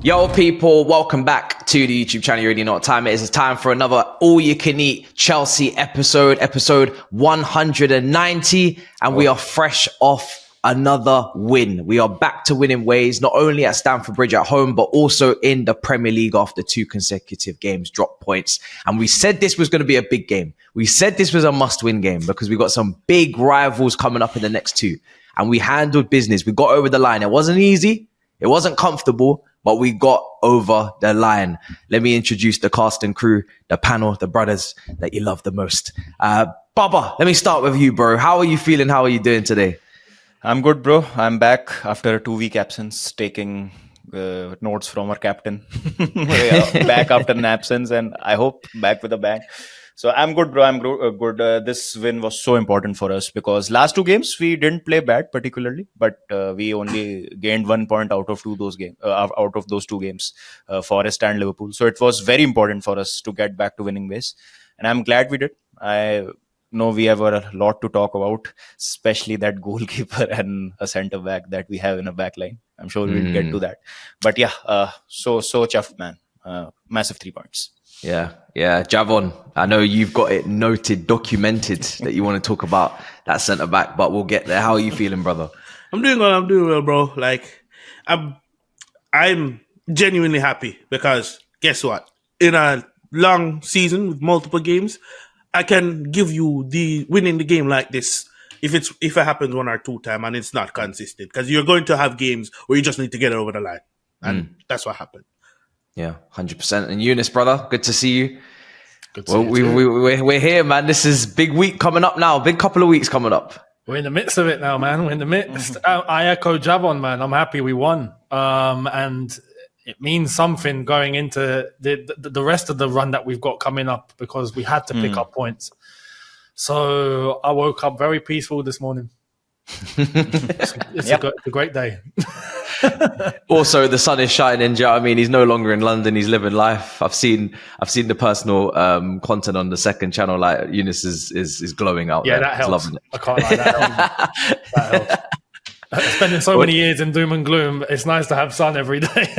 Yo, people, welcome back to the YouTube channel. You already know what time it is. It's time for another all-you-can-eat Chelsea episode 190, and we are fresh off another win. We are back to winning ways, not only at Stamford Bridge at home, but also in the Premier League after 2 consecutive games, drop points. And we said this was going to be a big game. We said this was a must-win game because we got some big rivals coming up in the next 2. And we handled business. We got over the line. It wasn't easy. It wasn't comfortable, but we got over the line. Let me introduce the cast and crew, the panel, the brothers that you love the most. Baba, let me start with you, bro. How are you feeling? How are you doing today? I'm good, bro. I'm back after a 2-week absence, taking notes from our captain. Back after an absence, and I hope back with a bang. So I'm good, bro. I'm good. This win was so important for us because last 2 games we didn't play bad particularly, but we only gained 1 point out of those 2 games, Forest and Liverpool. So it was very important for us to get back to winning ways, and I'm glad we did. I know we have a lot to talk about, especially that goalkeeper and a centre back that we have in a back line. I'm sure we'll get to that. But yeah, so chuffed, man. Massive 3 points. Yeah. Javon, I know you've got it noted, documented that you want to talk about that centre back, but we'll get there. How are you feeling, brother? I'm doing well, bro. Like, I'm genuinely happy because guess what? In a long season with multiple games, I can give you the winning the game like this if it happens 1 or 2 times and it's not consistent, because you're going to have games where you just need to get it over the line, and that's what happened. Yeah, 100%. And Younes, brother, good to see you. Good to see you too. We're here, man. This is big week coming up now. Big couple of weeks coming up. We're in the midst of it now, man. We're in the midst. I echo Javon, man. I'm happy we won. And it means something going into the rest of the run that we've got coming up, because we had to pick up points. So I woke up very peaceful this morning. It's a great day. Also, the sun is shining. Do you know what I mean? He's no longer in London. He's living life. I've seen the personal content on the second channel. Like, Younes is glowing out. Yeah, there. that helps. Loving it. I can't lie. That helps. Spending so many years in doom and gloom, it's nice to have sun every day.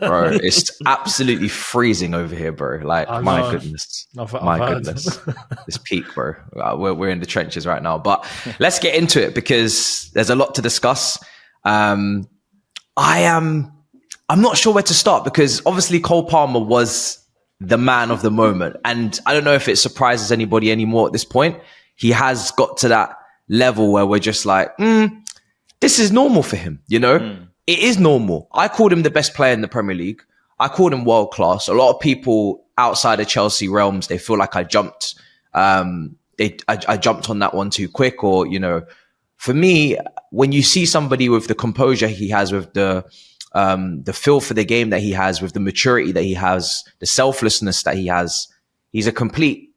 Bro, it's absolutely freezing over here, bro. Like, my goodness. Goodness. This peak, bro. We're in the trenches right now. But let's get into it because there's a lot to discuss. I'm not sure where to start because obviously Cole Palmer was the man of the moment. And I don't know if it surprises anybody anymore at this point. He has got to that level where we're just like, this is normal for him, you know? It is normal. I called him the best player in the Premier League. I called him world class. A lot of people outside of Chelsea realms, they feel like I jumped. I jumped on that one too quick, or, you know, for me, when you see somebody with the composure he has, with the feel for the game that he has, with the maturity that he has, the selflessness that he has, he's a complete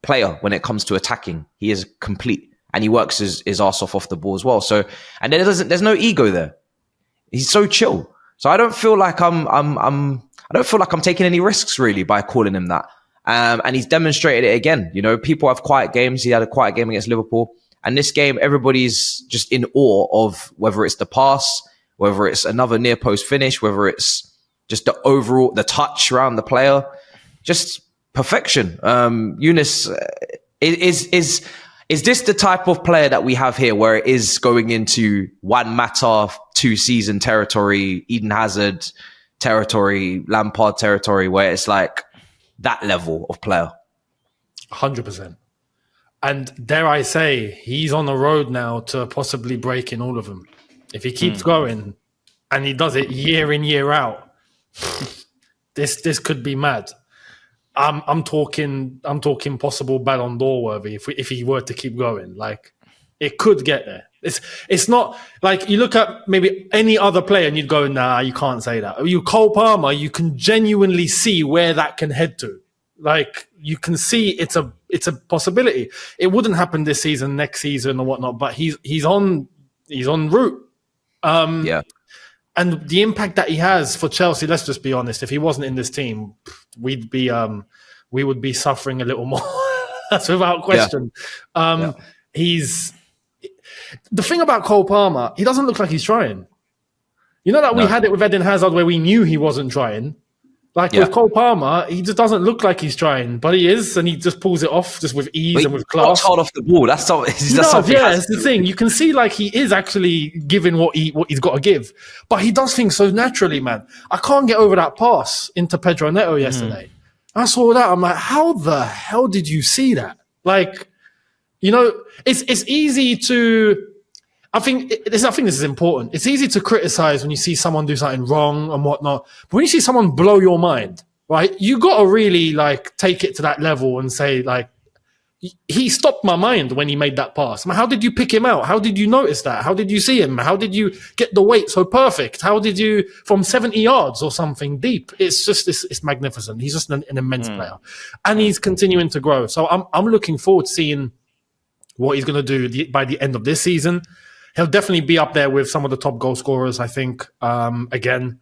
player when it comes to attacking. He is complete, and he works his ass off the ball as well. So, and there's no ego there. He's so chill. So I don't feel like I'm taking any risks really by calling him that. And he's demonstrated it again. You know, people have quiet games. He had a quiet game against Liverpool. And this game, everybody's just in awe of whether it's the pass, whether it's another near post finish, whether it's just the touch around the player, just perfection. Younes, is this the type of player that we have here, where it is going into Juan Mata 2-season territory, Eden Hazard territory, Lampard territory, where it's like that level of player? 100%. And dare I say, he's on the road now to possibly breaking all of them. If he keeps going and he does it year in, year out, this could be mad. I'm talking possible Ballon d'Or worthy if he were to keep going. Like, it could get there. It's not like you look at maybe any other player and you'd go, nah, you can't say that. You Cole Palmer, you can genuinely see where that can head to. Like, you can see it's a possibility. It wouldn't happen this season, next season, or whatnot. But he's on route. Yeah. And the impact that he has for Chelsea, let's just be honest. If he wasn't in this team, we would be suffering a little more. That's without question. Yeah. He's the thing about Cole Palmer. He doesn't look like he's trying. You know that we had it with Eden Hazard where we knew he wasn't trying. Like with Cole Palmer, he just doesn't look like he's trying, but he is, and he just pulls it off just with ease and with class. Hard off the ball. That's something. It's the thing. You can see like he is actually giving what he's got to give, but he does things so naturally, man. I can't get over that pass into Pedro Neto yesterday. I saw that. I'm like, how the hell did you see that? Like, you know, it's easy to. I think this is important. It's easy to criticize when you see someone do something wrong and whatnot. But when you see someone blow your mind, right, you got to really like take it to that level and say like, he stopped my mind when he made that pass. How did you pick him out? How did you notice that? How did you see him? How did you get the weight so perfect? How did you from 70 yards or something deep? It's just it's magnificent. He's just an immense player, and he's continuing to grow. So I'm looking forward to seeing what he's going to do by the end of this season. He'll definitely be up there with some of the top goal scorers, I think. Again,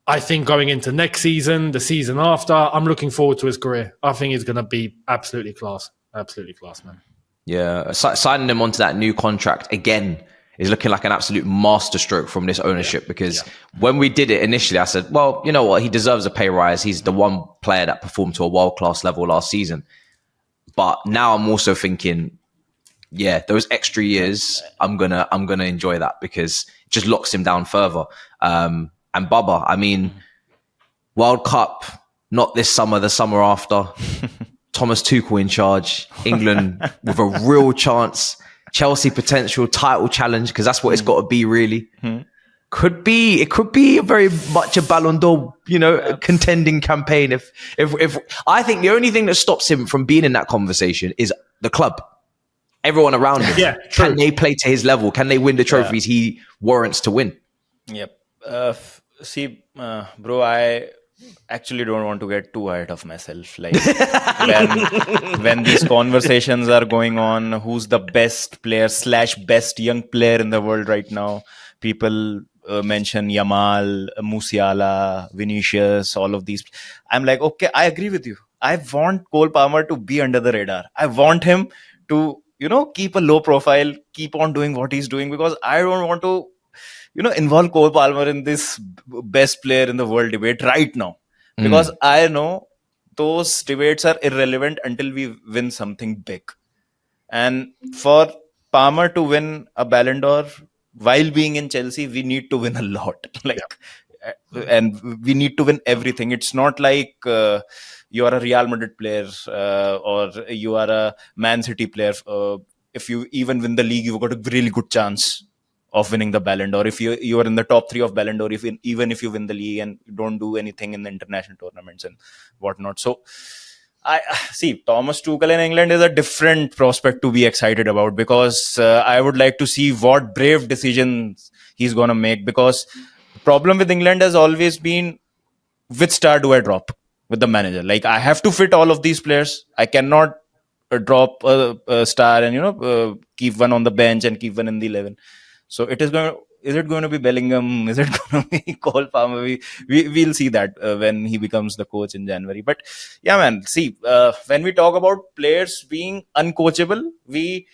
I think going into next season, the season after, I'm looking forward to his career. I think he's going to be absolutely class. Absolutely class, man. Yeah. Signing him onto that new contract again is looking like an absolute masterstroke from this ownership because when we did it initially, I said, well, you know what? He deserves a pay rise. He's the one player that performed to a world-class level last season. But now I'm also thinking, yeah, those extra years, I'm gonna enjoy that because it just locks him down further. And Baba, I mean, World Cup, not this summer, the summer after. Thomas Tuchel in charge, England with a real chance, Chelsea potential title challenge because that's what it's got to be really. It could be very much a Ballon d'Or, contending campaign. If I think the only thing that stops him from being in that conversation is the club. Everyone around him. Yeah, can they play to his level? Can they win the trophies he warrants to win? Yep. Bro, I actually don't want to get too ahead of myself. Like when these conversations are going on, who's the best player / best young player in the world right now? People mention Yamal, Musiala, Vinicius, all of these. I'm like, okay, I agree with you. I want Cole Palmer to be under the radar. I want him to keep a low profile, keep on doing what he's doing because I don't want to, involve Cole Palmer in this best player in the world debate right now. Because I know those debates are irrelevant until we win something big. And for Palmer to win a Ballon d'Or while being in Chelsea, we need to win a lot. And we need to win everything. It's not like you are a Real Madrid player or you are a Man City player. If you even win the league, you've got a really good chance of winning the Ballon d'Or. If you are in the top 3 of Ballon d'Or, even if you win the league and you don't do anything in the international tournaments and whatnot. So I see Thomas Tuchel in England is a different prospect to be excited about because I would like to see what brave decisions he's going to make because the problem with England has always been which star do I drop with the manager? Like I have to fit all of these players. I cannot drop a star and keep one on the bench and keep one in the 11. So is it going to be Bellingham? Is it going to be Cole Palmer? We'll see that when he becomes the coach in January. But yeah, man, see, when we talk about players being uncoachable, we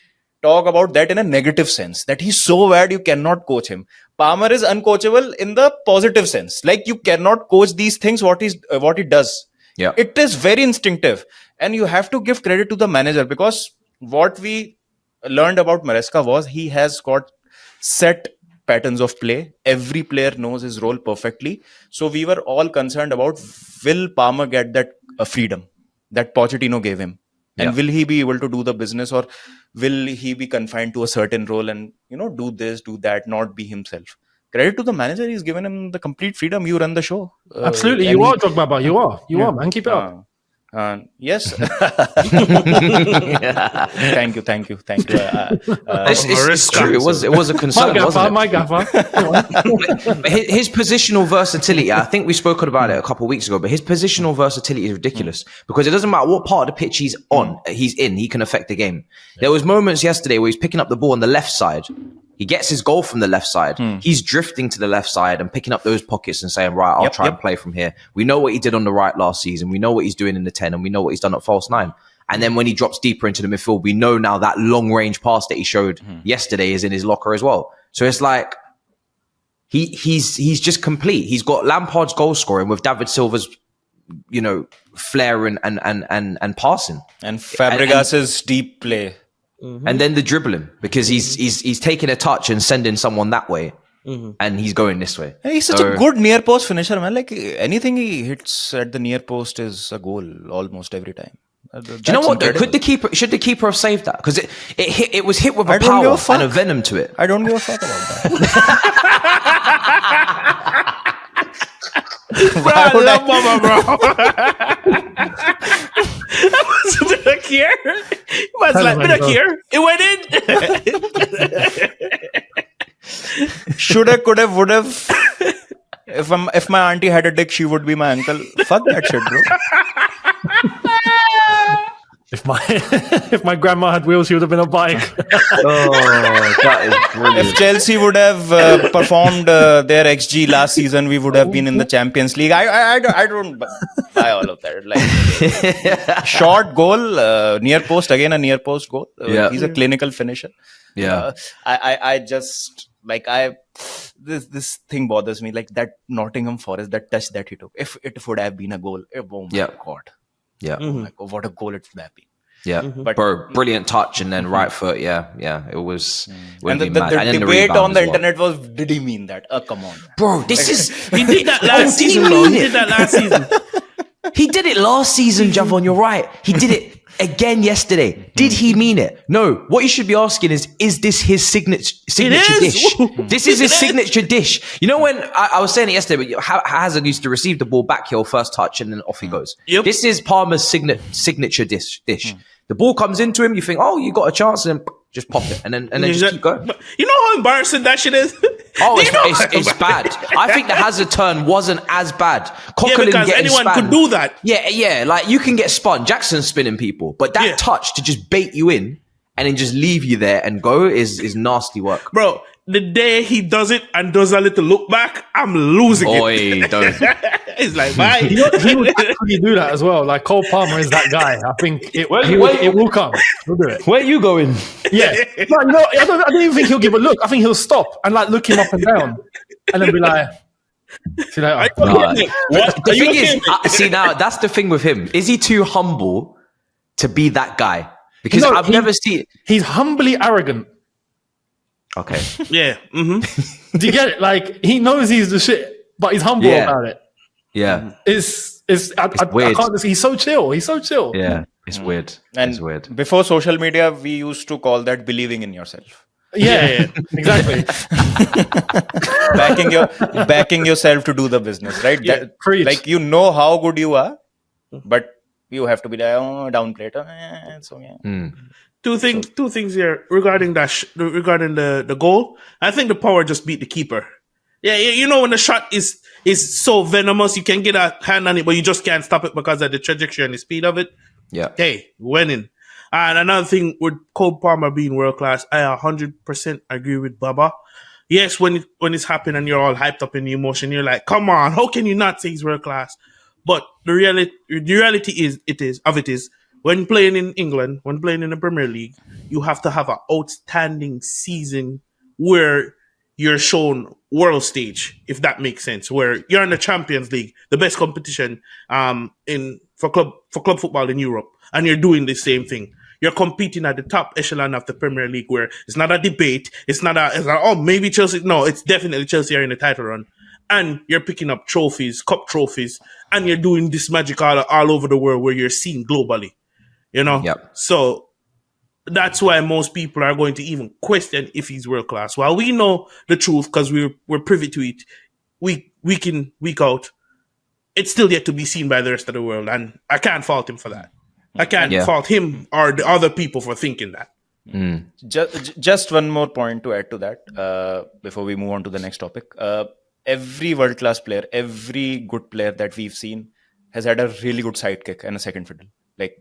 talk about that in a negative sense, that he's so bad you cannot coach him. Palmer is uncoachable in the positive sense. Like you cannot coach these things, what he does. Yeah. It is very instinctive. And you have to give credit to the manager because what we learned about Maresca was he has got set patterns of play. Every player knows his role perfectly. So we were all concerned about will Palmer get that freedom that Pochettino gave him? And will he be able to do the business or will he be confined to a certain role and, do this, do that, not be himself? Credit to the manager. He's given him the complete freedom. You run the show. Absolutely. You are, Drogbaba. You are, man. Keep it up. Yes. Thank you. It's true. It was a concern, wasn't it? My gaffer. His positional versatility, I think we've spoken about it a couple of weeks ago, but his positional versatility is ridiculous because it doesn't matter what part of the pitch he's in, he can affect the game. There was moments yesterday where he's picking up the ball on the left side. He gets his goal from the left side. He's drifting to the left side and picking up those pockets and saying, right, I'll try and play from here. We know what he did on the right last season. We know what he's doing in the 10 and we know what he's done at false 9. And then when he drops deeper into the midfield, we know now that long range pass that he showed yesterday is in his locker as well. So it's like he's just complete. He's got Lampard's goal scoring with David Silva's, flair and passing, and Fabregas's deep play, and then the dribbling, because he's taking a touch and sending someone that way, and he's going this way. He's such a good near post finisher, man. Like anything he hits at the near post is a goal almost every time. Do you know what? Though? Should the keeper have saved that? Because it was hit with a power and a venom to it. I don't give a fuck about that. I love Mama, bro. Did I care? He was like, did I care? It went in. Shoulda, coulda, woulda. If my auntie had a dick, she would be my uncle. Fuck that shit, bro. If my grandma had wheels, she would have been a bike. That is brilliant. If Chelsea would have performed their XG last season, we would have been in the Champions League. I don't buy all of that. Like short goal, near post, again a near post goal. He's a clinical finisher. Yeah. I just like this thing bothers me. Like that Nottingham Forest, that touch that he took. If it would have been a goal, oh my god. Yeah. Like, oh, what a goal it would have been. Yeah, but brilliant touch and then right foot. Yeah, it was. And the debate on the internet was, did he mean that? Come on, bro. This is he did that last season. He did that last season. He did it last season, Javon. You're right. He did it again yesterday. Did he mean it? No. What you should be asking is this his signature dish? This is his signature dish. You know, when I was saying it yesterday, but Hazard used to receive the ball back heel, first touch, and then off he goes. Yep. This is Palmer's signature dish. The ball comes into him, you think, oh, you got a chance, and then just pop it, and then just keep going. You know how embarrassing that shit is? Oh, it's bad. I think the Hazard turn wasn't as bad. Coquelin because anyone could do that. Yeah. Like, you can get spun. Jackson's spinning people. But that touch to just bait you in and then just leave you there and go is nasty work. Bro, the day he does it and does a little look back, I'm losing it. Don't. It's like, bye. He would actually do that as well. Like, Cole Palmer is that guy. I think it will come. He'll do it. Where are you going? Yeah. No, I don't even think he'll give a look. I think he'll stop and like look him up and down and then be like, see you later. The thing is, see, now that's the thing with him. Is he too humble to be that guy? Because I've never seen. He's humbly arrogant. Okay. Yeah. Mm-hmm. Do you get it? Like, he knows he's the shit, but he's humble about it. Yeah. It's weird. I can't, he's so chill. Yeah. It's weird. And it's weird. Before social media, we used to call that believing in yourself. Yeah, exactly. backing yourself to do the business, right? Yeah, like, you know how good you are, but you have to be like, downplay it. So yeah. Two things here regarding that. Regarding the goal, I think the power just beat the keeper. Yeah, you know, when the shot is so venomous, you can get a hand on it, but you just can't stop it because of the trajectory and the speed of it. Yeah. Hey, winning. And another thing with Cole Palmer being world class, I 100% agree with Baba. Yes, when it's happening and you're all hyped up in the emotion, you're like, come on, how can you not say he's world class? But the reality is when playing in England, when playing in the Premier League, you have to have an outstanding season where you're shown world stage, if that makes sense, where you're in the Champions League, the best competition for club football in Europe, and you're doing the same thing. You're competing at the top echelon of the Premier League, where it's not a debate, it's not maybe Chelsea. No, it's definitely Chelsea are in the title run, and you're picking up trophies, cup trophies, and you're doing this magic all over the world where you're seen globally. You know, So that's why most people are going to even question if he's world class. While we know the truth because we're privy to it, week in, week out, it's still yet to be seen by the rest of the world, and I can't fault him for that. I can't fault him or the other people for thinking that. Just one more point to add to that before we move on to the next topic. Every world class player, every good player that we've seen has had a really good sidekick and a second fiddle. Like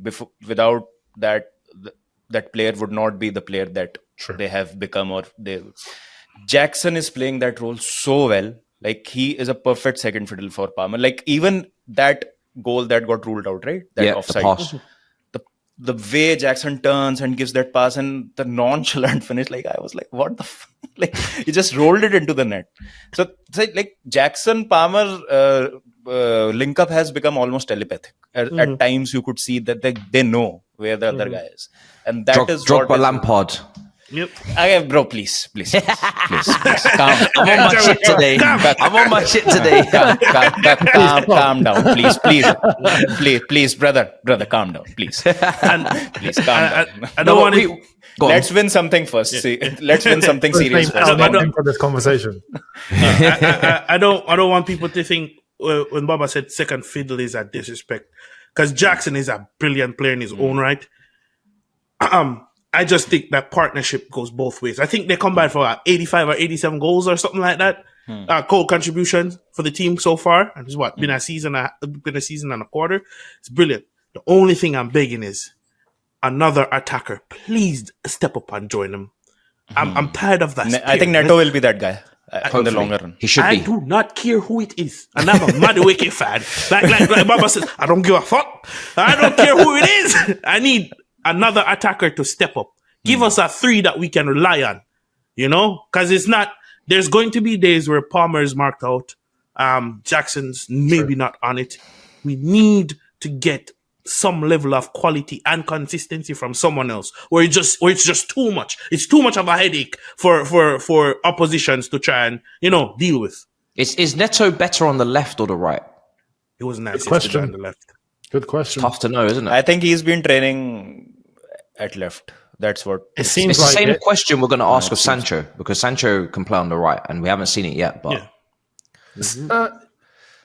without that, that player would not be the player that they have become, or Jackson is playing that role so well. Like, he is a perfect second fiddle for Palmer. Like, even that goal that got ruled out, right? That offside. the way Jackson turns and gives that pass and the nonchalant finish, like I was like, what the like he just rolled it into the net. So like Jackson Palmer link up has become almost telepathic. At times you could see that they know where the other guy is, and that is what Drogba is, Lampard. Yep. Okay, bro, please, calm. I'm on my shit today. I'm on my shit today. Calm down, please, brother, calm down, please. Please calm down. I don't want to. Let's win something first. See, let's win something serious first. I don't for this conversation. I don't want people to think when Baba said second fiddle is a disrespect, because Jackson is a brilliant player in his own right. I just think that partnership goes both ways. I think they combined for 85 or 87 goals or something like that. Goal contributions for the team so far, and it's been a season and a quarter. It's brilliant. The only thing I'm begging is another attacker. Please step up and join them. I'm tired of that. I think Neto will be that guy in the longer run. He should be. I do not care who it is, and I'm a Madueke fan. Like Baba says, I don't give a fuck. I don't care who it is. I need another attacker to step up. Give us a 3 that we can rely on, because it's not. There's going to be days where Palmer is marked out. Jackson's maybe not on it. We need to get some level of quality and consistency from someone else, where it's just too much. It's too much of a headache for oppositions to try and deal with. Is Neto better on the left or the right? It was nice question. on the left. Good question. Tough to know, isn't it? I think he's been training at left. That's what It seems It's like the same it. question we're going to ask of Sancho, because Sancho can play on the right, and we haven't seen it yet. But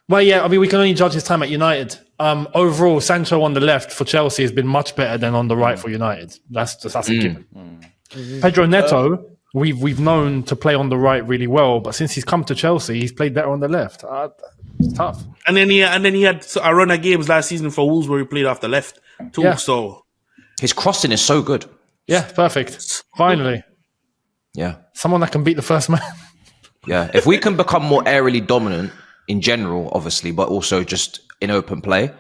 Well, yeah, I mean, we can only judge his time at United. Overall, Sancho on the left for Chelsea has been much better than on the right for United. That's a given. Pedro Neto, we've known to play on the right really well, but since he's come to Chelsea, he's played better on the left. It's tough. And then he had a run of games last season for Wolves where he played off the left too. Yeah. So his crossing is so good. Yeah, perfect. Finally, Yeah. someone that can beat the first man. Yeah. If we can become more aerially dominant in general, obviously, but also just in open play,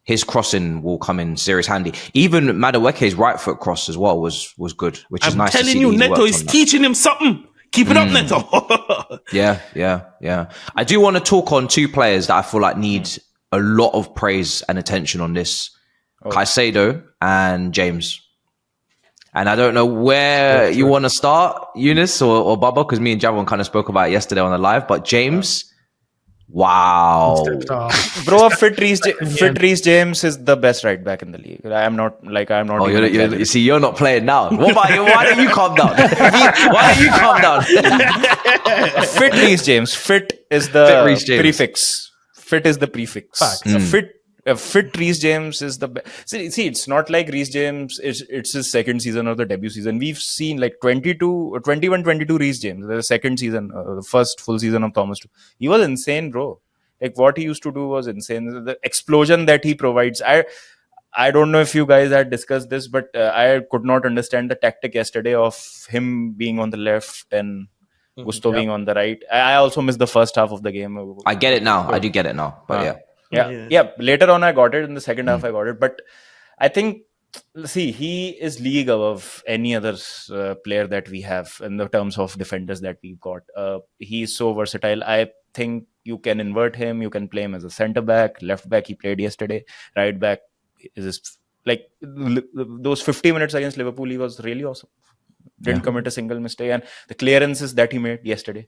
his crossing will come in serious handy. Even Madueke's right foot cross as well was good, which is I'm nice to telling see. you, that he's Neto worked is on that. teaching him something. Keep it up, Neto. Yeah. I do want to talk on 2 players that I feel like need a lot of praise and attention on this. Caicedo and James. And I don't know where you want to start, Younes or Baba, because me and Javon kind of spoke about it yesterday on the live. But James, wow. bro, fit Reece James is the best right back in the league. I'm not. Oh, you see, you're not playing now. What about you? Why don't you calm down? Why don't you calm down? Fit Reece James. Fit is the prefix. Fit is the prefix. Fit Reece James is the best. See, it's not like Reece James. It's his second season or the debut season. We've seen like 21-22 Reece James. The second season, the first full season of Thomas. He was insane, bro. Like what he used to do was insane. The explosion that he provides. I don't know if you guys had discussed this, but I could not understand the tactic yesterday of him being on the left and Gusto being on the right. I also missed the first half of the game. I get it now. I do get it now. But yeah. Later on, I got it. In the second half, I got it. But I think, see, he is league above any other player that we have in the terms of defenders that we've got. He's so versatile. I think you can invert him. You can play him as a centre back, left back. He played yesterday. Right back is like those 50 minutes against Liverpool. He was really awesome. Didn't commit a single mistake, and the clearances that he made yesterday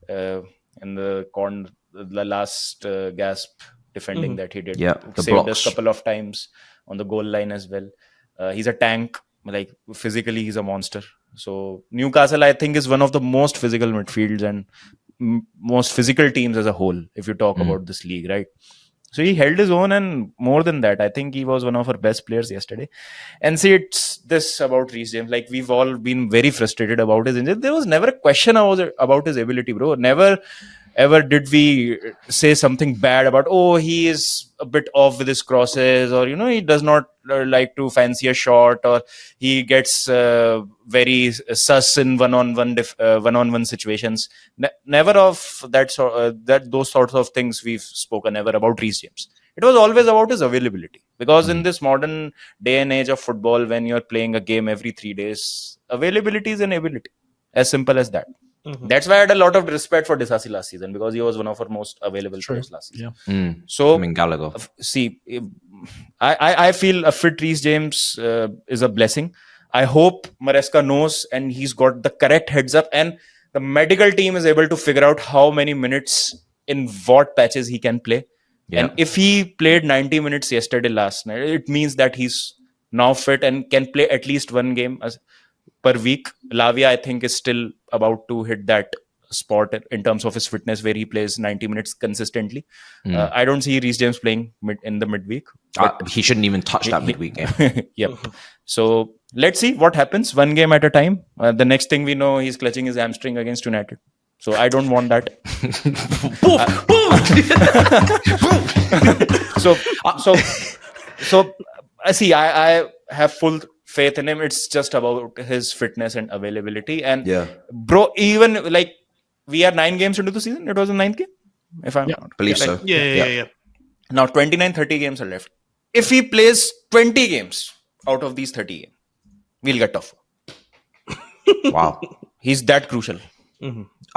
in the corner, the last gasp defending that he did, saved us a couple of times on the goal line as well. He's a tank. Like physically, he's a monster. So Newcastle, I think, is one of the most physical midfields and most physical teams as a whole. If you talk about this league, right? So he held his own, and more than that, I think he was one of our best players yesterday. And see, it's this about Reece James. Like we've all been very frustrated about his injury. There was never a question about his ability, bro. Never ever did we say something bad about, he is a bit off with his crosses, or he does not like to fancy a shot, or he gets very sus in one-on-one situations. Never of that those sorts of things we've spoken ever about Reece James. It was always about his availability. Because in this modern day and age of football, when you're playing a game every 3 days, availability is an ability. As simple as that. That's why I had a lot of respect for Disasi last season, because he was one of our most available players last season. Yeah. So, I mean, Gallagher. see, I feel a fit Reece James is a blessing. I hope Maresca knows and he's got the correct heads up, and the medical team is able to figure out how many minutes in what patches he can play. Yeah. And if he played 90 minutes yesterday last night, it means that he's now fit and can play at least one game per week. Lavia, I think, is still about to hit that spot in terms of his fitness where he plays 90 minutes consistently. I don't see Reece James playing in the midweek. He shouldn't even touch that midweek game. Yep. So let's see what happens, one game at a time. The next thing we know, he's clutching his hamstring against United. So I don't want that. So I see. I have full faith in him. It's just about his fitness and availability. And bro, even like we are 9 games into the season. It was the 9th game, if I'm not. Believe so. Yeah. Now 29-30 games are left. If he plays 20 games out of these 30 games, we'll get tough. Wow. He's that crucial.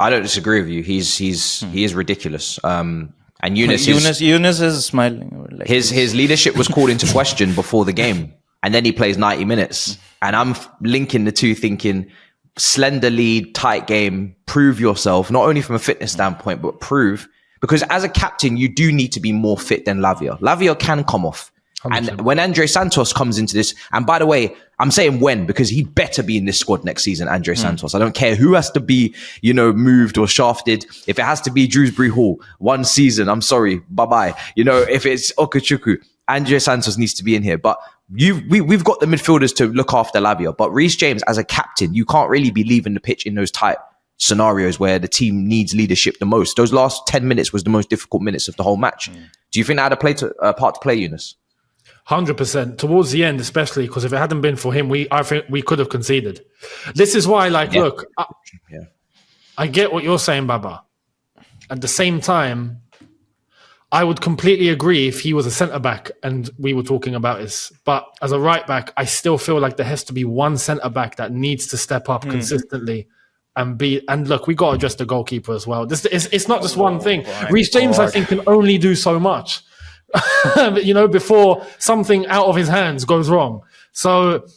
I don't disagree with you. He is ridiculous. And Younes is smiling. Like his leadership was called into question before the game, and then he plays 90 minutes. And I'm linking the two, thinking slender lead, tight game, prove yourself, not only from a fitness standpoint, but prove, because as a captain, you do need to be more fit than Lavia. Lavia can come off. 100%. And when Andre Santos comes into this, and by the way, I'm saying when, because he better be in this squad next season, Andre Santos. I don't care who has to be, moved or shafted. If it has to be Dewsbury Hall, one season, I'm sorry, bye-bye. If it's Okechukwu, Andre Santos needs to be in here. But we've got the midfielders to look after Lavia. But Reece James, as a captain, you can't really be leaving the pitch in those tight scenarios where the team needs leadership the most. Those last 10 minutes was the most difficult minutes of the whole match. Do you think that had a part to play, Younes? 100%. Towards the end, especially, because if it hadn't been for him, I think we could have conceded. This is why, look, I get what you're saying, Baba. At the same time, I would completely agree if he was a centre-back and we were talking about this. But as a right-back, I still feel like there has to be one centre-back that needs to step up consistently and look, we got to address the goalkeeper as well. It's not just one thing. Reece James, I think, can only do so much. Before something out of his hands goes wrong. So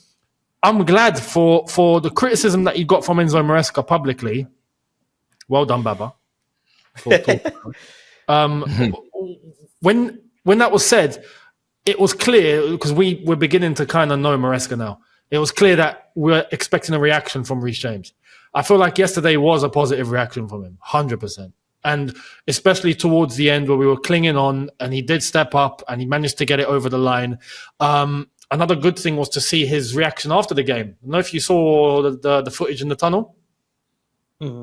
I'm glad for the criticism that he got from Enzo Maresca publicly. Well done, Baba. When that was said, it was clear, because we're beginning to kind of know Maresca now. It was clear that we're expecting a reaction from Reece James. I feel like yesterday was a positive reaction from him, 100%. And especially towards the end where we were clinging on and he did step up and he managed to get it over the line. Another good thing was to see his reaction after the game. I don't know if you saw the footage in the tunnel.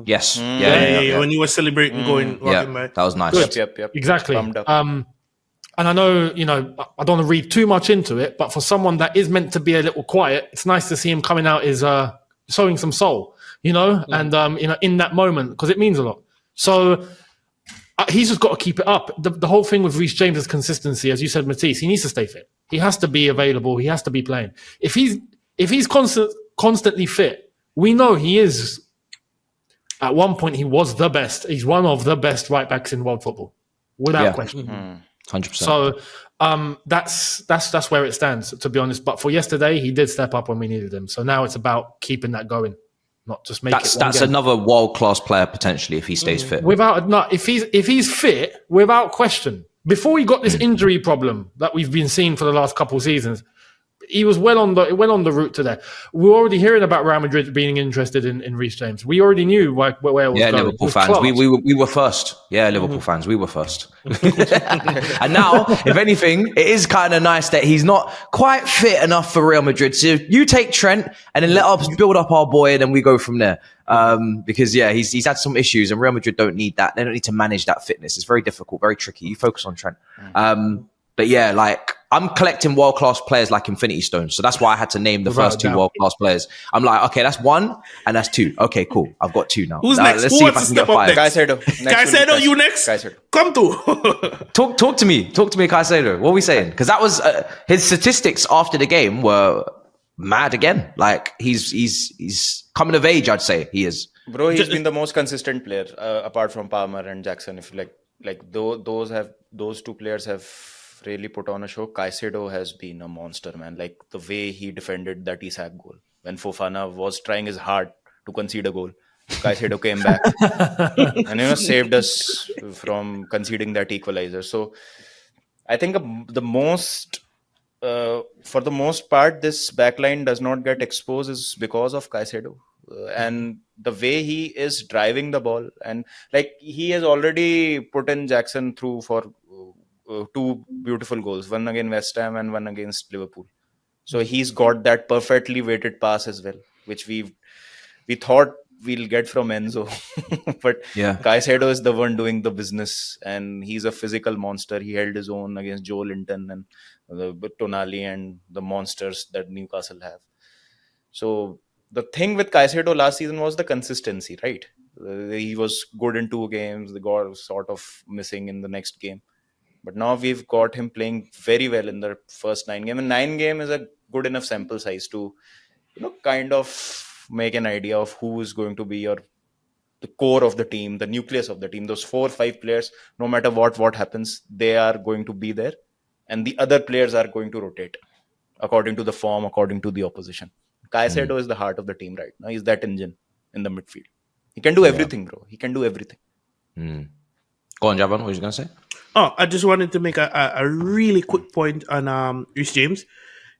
Yes. Yeah. When you were celebrating walking by. That was nice. Yep. Exactly. And I know, I don't want to read too much into it, but for someone that is meant to be a little quiet, it's nice to see him coming out is showing some soul, and in that moment, because it means a lot. So he's just got to keep it up. The whole thing with Reece James' consistency, as you said, Matisse, he needs to stay fit. He has to be available. He has to be playing. If he's constantly fit, we know he is. At one point, he was the best. He's one of the best right backs in world football, without question. 100%. So that's where it stands, to be honest. But for yesterday, he did step up when we needed him. So now it's about keeping that going. Not just make that's another world-class player potentially if he stays fit. If he's fit, without question. Before he got this injury problem that we've been seeing for the last couple of seasons, he was well on the route to there. We're already hearing about Real Madrid being interested in Reece James. We already knew where it was going. Liverpool fans. We were first. Yeah, Liverpool fans. We were first. And now, if anything, it is kind of nice that he's not quite fit enough for Real Madrid. So you take Trent and then let us build up our boy and then we go from there. Because he's had some issues and Real Madrid don't need that. They don't need to manage that fitness. It's very difficult, very tricky. You focus on Trent. But yeah, like I'm collecting world-class players like Infinity Stones. So that's why I had to name the first 2 world-class players. I'm like, okay, that's 1 and that's 2. Okay, cool. I've got 2 now. Who's next? Let's Who see if wants I to can get step up 5. next? Caicedo. Caicedo, you next? Caicedo. Come through. Talk to me. Talk to me, Caicedo. What are we saying? Because that was his statistics after the game were mad again. Like he's coming of age, I'd say he is. Bro, he's been the most consistent player apart from Palmer and Jackson. If you those 2 players have really put on a show. Caicedo has been a monster, man. Like the way he defended that Isak goal when Fofana was trying his hard to concede a goal. Caicedo came back and saved us from conceding that equalizer. So I think for the most part, this backline does not get exposed is because of Caicedo. And the way he is driving the ball, and like he has already put in Jackson through for 2 beautiful goals, one against West Ham and one against Liverpool. So he's got that perfectly weighted pass as well, which we thought we'll get from Enzo. But Caicedo is the one doing the business, and he's a physical monster. He held his own against Joe Linton and Tonali and the monsters that Newcastle have. So the thing with Caicedo last season was the consistency, right? He was good in 2 games. The goal was sort of missing in the next game. But now we've got him playing very well in the first 9 games. And 9 games is a good enough sample size to, kind of make an idea of who is going to be the core of the team, the nucleus of the team. Those 4 or 5 players, no matter what happens, they are going to be there. And the other players are going to rotate according to the form, according to the opposition. Caicedo is the heart of the team right now. He's that engine in the midfield. He can do everything, bro. He can do everything. Go on, Javon. What were you going to say? Oh, I just wanted to make a really quick point on Reece James.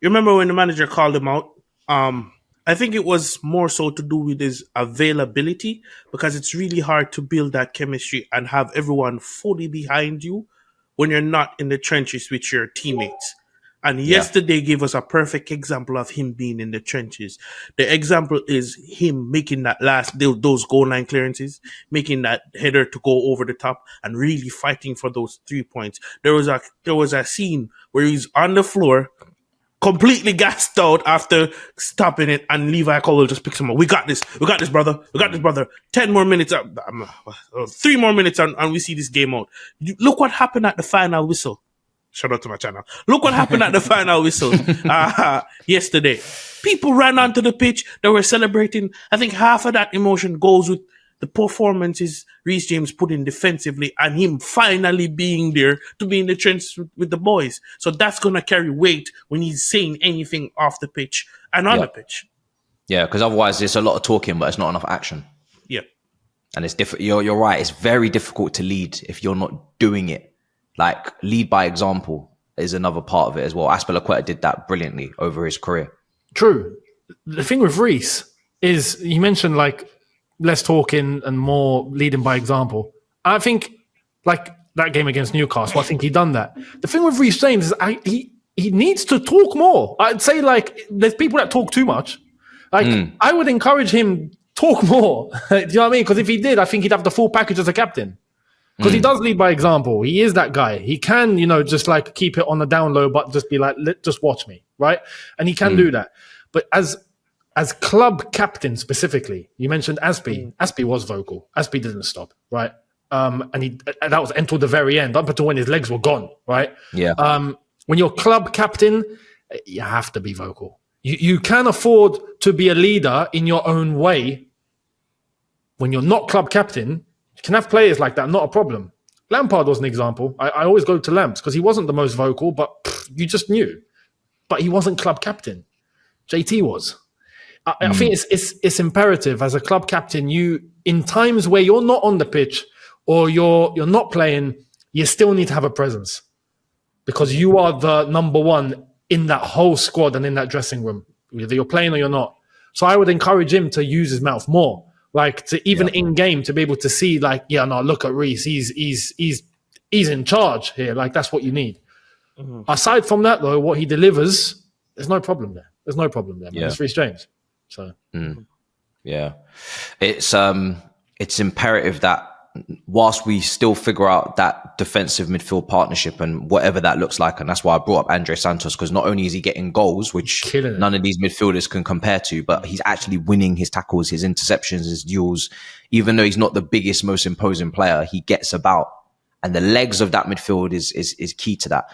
You remember when the manager called him out? I think it was more so to do with his availability, because it's really hard to build that chemistry and have everyone fully behind you when you're not in the trenches with your teammates. And yesterday gave us a perfect example of him being in the trenches. The example is him making those goal line clearances, making that header to go over the top, and really fighting for those 3 points. There was a scene where he's on the floor, completely gassed out after stopping it, and Levi Cole just picks him up. We got this, brother. 10 more minutes, 3 more minutes, and we see this game out. Look what happened at the final whistle. Shout out to my channel. Look what happened at the final whistle yesterday. People ran onto the pitch. They were celebrating. I think half of that emotion goes with the performances Reece James put in defensively, and him finally being there to be in the trenches with the boys. So that's going to carry weight when he's saying anything off the pitch and on the pitch. Yeah, because otherwise there's a lot of talking, but it's not enough action. Yeah. And it's different. You're right. It's very difficult to lead if you're not doing it. Like, lead by example is another part of it as well. Azpilicueta did that brilliantly over his career. True. The thing with Reece is, you mentioned like less talking and more leading by example. I think like that game against Newcastle, I think he done that. The thing with Reece James is he needs to talk more. I'd say like there's people that talk too much. Like I would encourage him talk more. Do you know what I mean? Because if he did, I think he'd have the full package as a captain. Because he does lead by example. He is that guy. He can, just like keep it on the down low, but just be like, just watch me, right? And he can do that. But as club captain specifically, you mentioned Aspie. Aspie was vocal. Aspie didn't stop, right? And that was until the very end, up until when his legs were gone, right? Yeah. When you're club captain, you have to be vocal. You can afford to be a leader in your own way. When you're not club captain, you can have players like that, not a problem. Lampard was an example. I always go to Lamps because he wasn't the most vocal, but you just knew. But he wasn't club captain. JT was. I think it's imperative as a club captain, you in times where you're not on the pitch or you're not playing, you still need to have a presence because you are the number one in that whole squad and in that dressing room, whether you're playing or you're not. So I would encourage him to use his mouth more. Like to even in game to be able to see, like, look at Reece. He's in charge here. Like that's what you need. Aside from that, though, what he delivers, there's no problem there. Yeah. It's Reece James. So yeah, it's imperative that whilst we still figure out that defensive midfield partnership and whatever that looks like, and that's why I brought up Andre Santos, because not only is he getting goals, which none of these midfielders can compare to, but he's actually winning his tackles, his interceptions, his duels. Even though he's not the biggest, most imposing player, he gets about, and the legs of that midfield is key to that.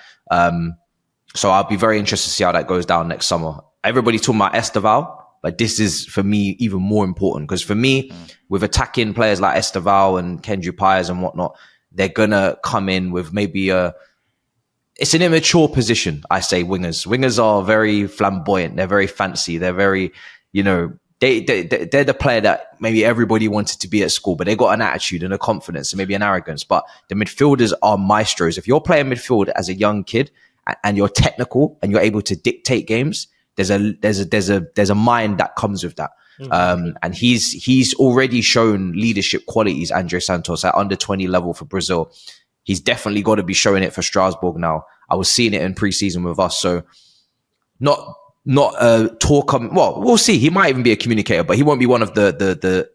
So I'll be very interested to see how that goes down next summer. Everybody's talking about Esteval, but this is, for me, even more important, because for me, with attacking players like Esteval and Kendrick Pires and whatnot, they're going to come in with maybe it's an immature position, I say, wingers. Wingers are very flamboyant. They're very fancy. They're very, they're the player that maybe everybody wanted to be at school, but they got an attitude and a confidence and maybe an arrogance. But the midfielders are maestros. If you're playing midfield as a young kid and you're technical and you're able to dictate games, there's a mind that comes with that. And he's already shown leadership qualities, Andre Santos, at under 20 level for Brazil. He's definitely got to be showing it for Strasbourg now. I was seeing it in preseason with us. So not talk. Well, we'll see. He might even be a communicator, but he won't be one of the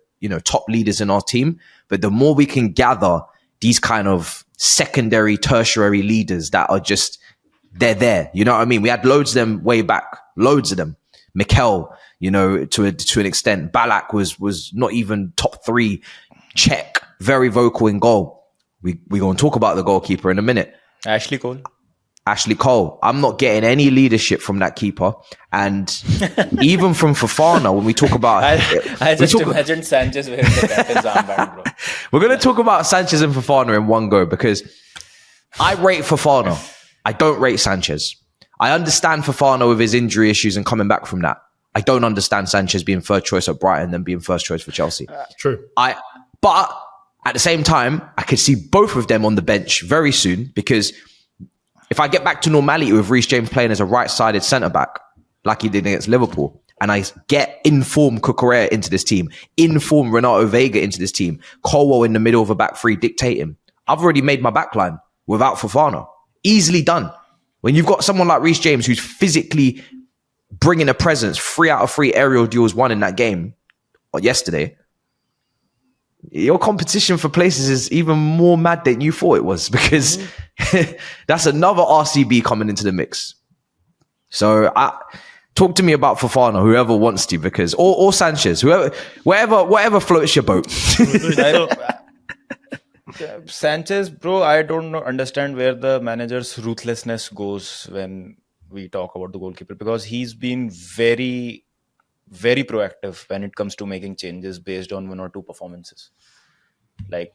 top leaders in our team. But the more we can gather these kind of secondary, tertiary leaders that are just, they're there. You know what I mean? We had loads of them way back. Loads of them. Mikel, to an extent. Balak was not even top 3. Czech, very vocal in goal. We're going to talk about the goalkeeper in a minute. Ashley Cole. I'm not getting any leadership from that keeper. And even from Fofana, when we talk about... I just imagined Sanchez wearing the captain's armband, bro. We're going to talk about Sanchez and Fofana in one go, because I rate Fofana. I don't rate Sanchez. I understand Fofana with his injury issues and coming back from that. I don't understand Sanchez being third choice at Brighton and being first choice for Chelsea. True. But at the same time, I could see both of them on the bench very soon, because if I get back to normality with Reece James playing as a right-sided centre-back, like he did against Liverpool, and I get informed Cucurella into this team, informed Renato Vega into this team, Colwell in the middle of a back three dictating, I've already made my backline without Fofana. Easily done. When you've got someone like Reece James who's physically bringing a presence, 3 out of 3 aerial duels won in that game yesterday, your competition for places is even more mad than you thought it was, because that's another RCB coming into the mix. So talk to me about Fofana, whoever wants to, because or Sanchez, whatever floats your boat. Sanchez, bro, I don't understand where the manager's ruthlessness goes when we talk about the goalkeeper, because he's been very, very proactive when it comes to making changes based on 1 or 2 performances. Like,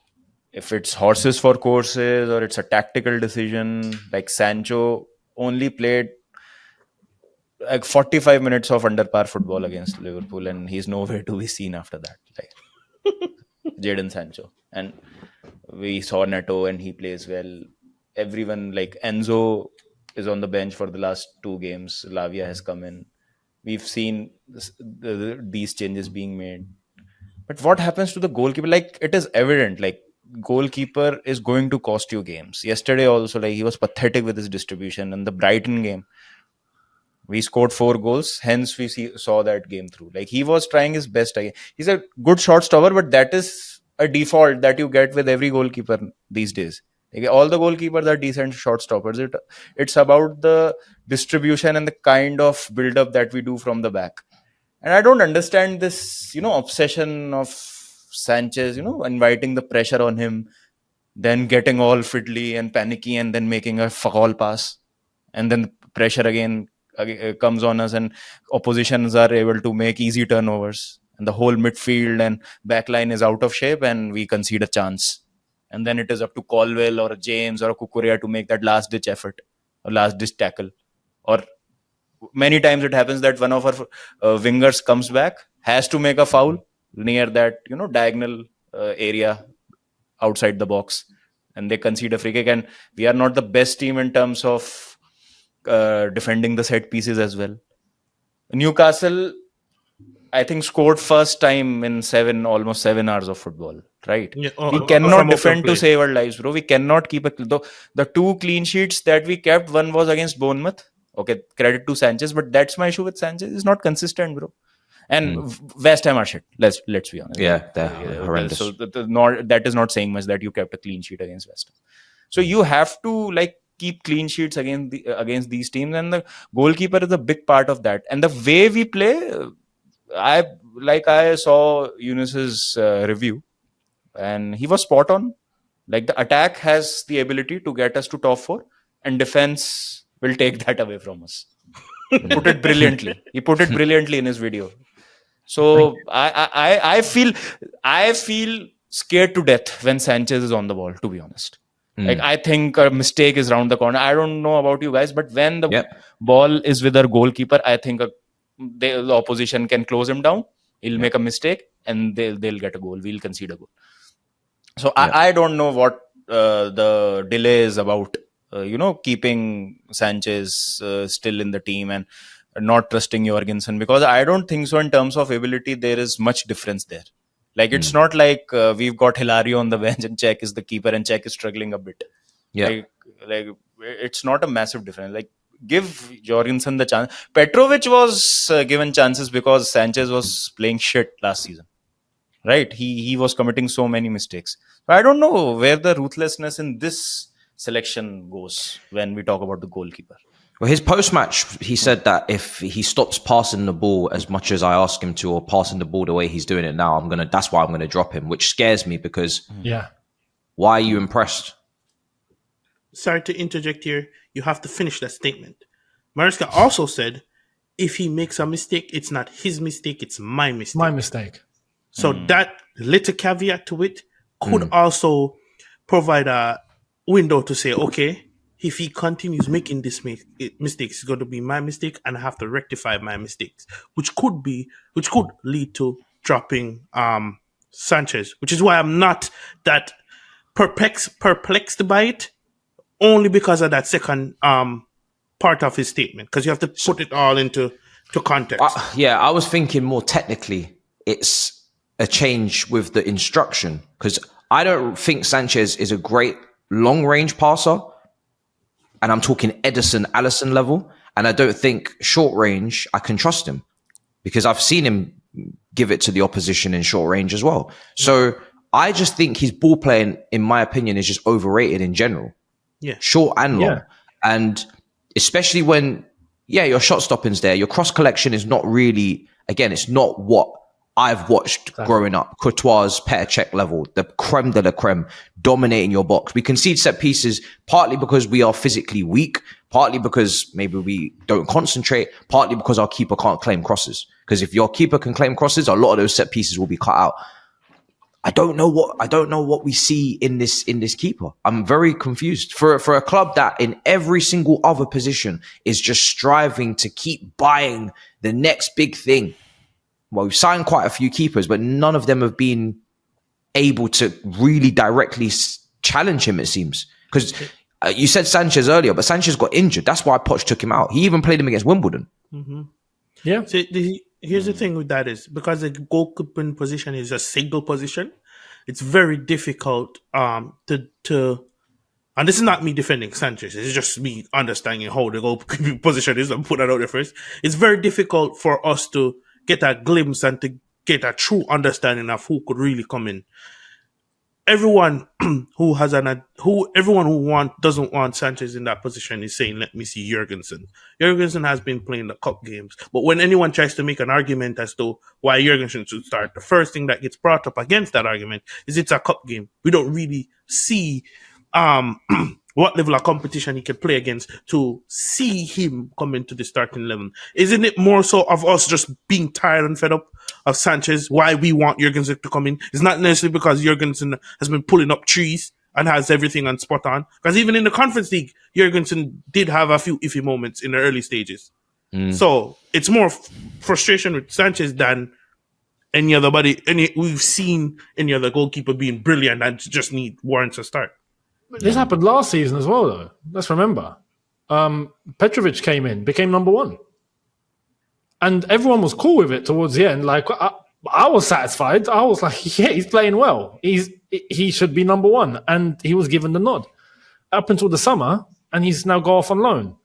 if it's horses for courses or it's a tactical decision, like Sancho only played like 45 minutes of under par football against Liverpool, and he's nowhere to be seen after that. Like Jadon Sancho. And we saw Neto and he plays well. Everyone, like Enzo is on the bench for the last 2 games. Lavia has come in. We've seen these changes being made. But what happens to the goalkeeper? Like, it is evident, like, goalkeeper is going to cost you games. Yesterday also, like, he was pathetic with his distribution. And the Brighton game, we scored 4 goals. Hence, we saw that game through. Like, he was trying his best again. He's a good shot stopper, but that is a default that you get with every goalkeeper these days. Like, all the goalkeepers are decent shot stoppers. It's about the distribution and the kind of build-up that we do from the back. And I don't understand this, obsession of Sanchez, inviting the pressure on him, then getting all fiddly and panicky and then making a foul pass. And then the pressure again comes on us and oppositions are able to make easy turnovers. And the whole midfield and backline is out of shape and we concede a chance. And then it is up to Colwell or a James or a Cucurella to make that last-ditch effort or last-ditch tackle. Or many times it happens that one of our wingers comes back, has to make a foul near that, diagonal area outside the box. And they concede a free kick. And we are not the best team in terms of defending the set pieces as well. Newcastle, I think, scored first time in almost 7 hours of football, right? Yeah, we cannot defend to save our lives, bro. We cannot keep the 2 clean sheets that we kept, one was against Bournemouth. Okay, credit to Sanchez, but that's my issue with Sanchez. He's not consistent, bro. And West Ham are shit. Let's be honest. Yeah, they're horrendous. So that is not saying much that you kept a clean sheet against West Ham. So you have to keep clean sheets against these teams, and the goalkeeper is a big part of that. And the way we play, I saw Younes's review, and he was spot on. Like, the attack has the ability to get us to top 4, and defense will take that away from us. He put it brilliantly. He put it brilliantly in his video. So I feel scared to death when Sanchez is on the ball, to be honest. Like, I think a mistake is round the corner. I don't know about you guys, but when the ball is with our goalkeeper, I think the opposition can close him down. He'll make a mistake, and they'll get a goal. We'll concede a goal. So I don't know what the delay is about. Keeping Sanchez still in the team and not trusting Jorgensen, because I don't think so in terms of ability there is much difference there. Like, it's not like we've got Hilario on the bench and Czech is the keeper and Czech is struggling a bit. Yeah. Like it's not a massive difference. Like, give Jorgensen the chance. Petrovic was given chances because Sanchez was playing shit last season. Right? He was committing so many mistakes. So I don't know where the ruthlessness in this selection goes when we talk about the goalkeeper. Well, his post-match, he said that if he stops passing the ball as much as I ask him to, or passing the ball the way he's doing it now, that's why I'm gonna drop him, which scares me because why are you impressed? Sorry to interject here. You have to finish that statement. Mariska also said, if he makes a mistake, it's not his mistake, it's my mistake. My mistake. So that little caveat to it could also provide a window to say, okay, if he continues making this mistakes, it's going to be my mistake, and I have to rectify my mistakes, which could lead to dropping Sanchez, which is why I'm not that perplexed by it, only because of that second part of his statement, because you have to put it all into context. I was thinking more technically, it's a change with the instruction, because I don't think Sanchez is a great long-range passer, and I'm talking Edison, Allison level, and I don't think short-range I can trust him, because I've seen him give it to the opposition in short-range as well. So I just think his ball playing, in my opinion, is just overrated in general. Yeah, short and long, and especially when your shot stopping's there, your cross collection is not really. Again, it's not what I've watched growing up. Courtois, Petr Cech level, the creme de la creme, dominating your box. We concede set pieces partly because we are physically weak, partly because maybe we don't concentrate, partly because our keeper can't claim crosses. Because if your keeper can claim crosses, a lot of those set pieces will be cut out. I don't know what we see in this keeper. I'm very confused for a club that in every single other position is just striving to keep buying the next big thing. Well, we've signed quite a few keepers, but none of them have been able to really directly challenge him, it seems. Because you said Sanchez earlier, but Sanchez got injured. That's why Poch took him out. He even played him against Wimbledon. Mm-hmm. Yeah. So here's the thing with that is, because the goalkeeping position is a single position, it's very difficult to and this is not me defending Sanchez, it's just me understanding how the goalkeeping position is and put that out there first. It's very difficult for us to get a glimpse and to get a true understanding of who could really come in. Everyone who doesn't want Sanchez in that position is saying, let me see Jorgensen. Jorgensen has been playing the cup games, but when anyone tries to make an argument as to why Jorgensen should start, the first thing that gets brought up against that argument is it's a cup game. We don't really see what level of competition he can play against to see him come into the starting 11. Isn't it more so of us just being tired and fed up of Sanchez, why we want Jorgensen to come in? It's not necessarily because Jorgensen has been pulling up trees and has everything on spot on. Because even in the Conference League, Jorgensen did have a few iffy moments in the early stages. So it's more frustration with Sanchez than any other we've seen any other goalkeeper being brilliant and just warrants a start. This happened last season as well, though. Let's remember. Petrovic came in, became number one. And everyone was cool with it towards the end. Like, I was satisfied. I was like, yeah, he's playing well. He should be number one. And he was given the nod. Up until the summer, and he's now gone off on loan.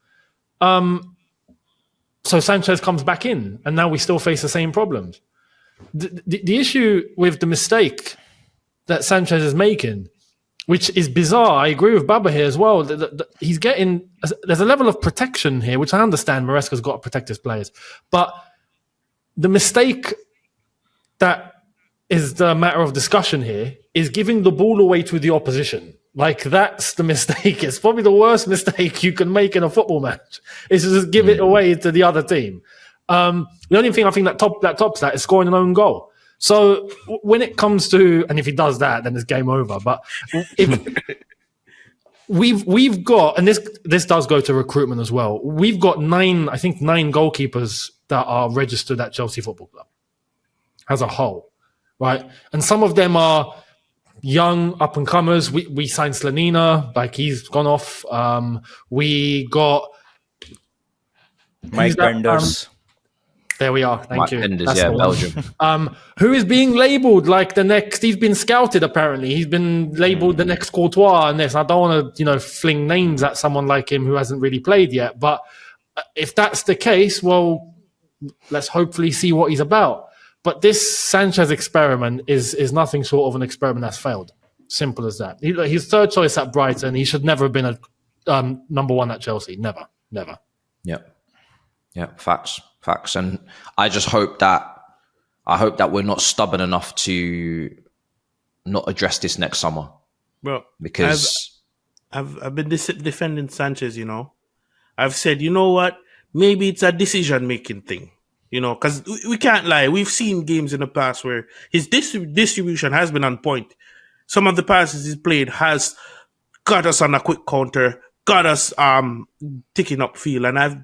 So Sanchez comes back in, and now we still face the same problems. The issue with the mistake that Sanchez is making, which is bizarre, I agree with Baba here as well. He's getting, there's a level of protection here, which I understand Maresca's got to protect his players. But the mistake that is the matter of discussion here is giving the ball away to the opposition. Like, that's the mistake. It's probably the worst mistake you can make in a football match, is to just give it away to the other team. The only thing I think that tops that is scoring an own goal. So when it comes to, and if he does that, then it's game over. But if we've got, and this does go to recruitment as well. We've got 9 goalkeepers that are registered at Chelsea Football Club as a whole, right? And some of them are young up and comers. We signed Slanina, like he's gone off. We got Mike Penders. There we are. Thank you. Penders, yeah, Belgium. Who is being labelled like the next? He's been scouted. Apparently, he's been labelled the next Courtois. And this, I don't want to, fling names at someone like him who hasn't really played yet. But if that's the case, well, let's hopefully see what he's about. But this Sanchez experiment is nothing short of an experiment that's failed. Simple as that. His third choice at Brighton, he should never have been a number one at Chelsea. Never. Yeah, facts. And I just hope that we're not stubborn enough to not address this next summer. Bro, because I've been defending Sanchez, I've said, you know what? Maybe it's a decision-making thing, because we can't lie. We've seen games in the past where his distribution has been on point. Some of the passes he's played has got us on a quick counter, got us ticking up field, and I've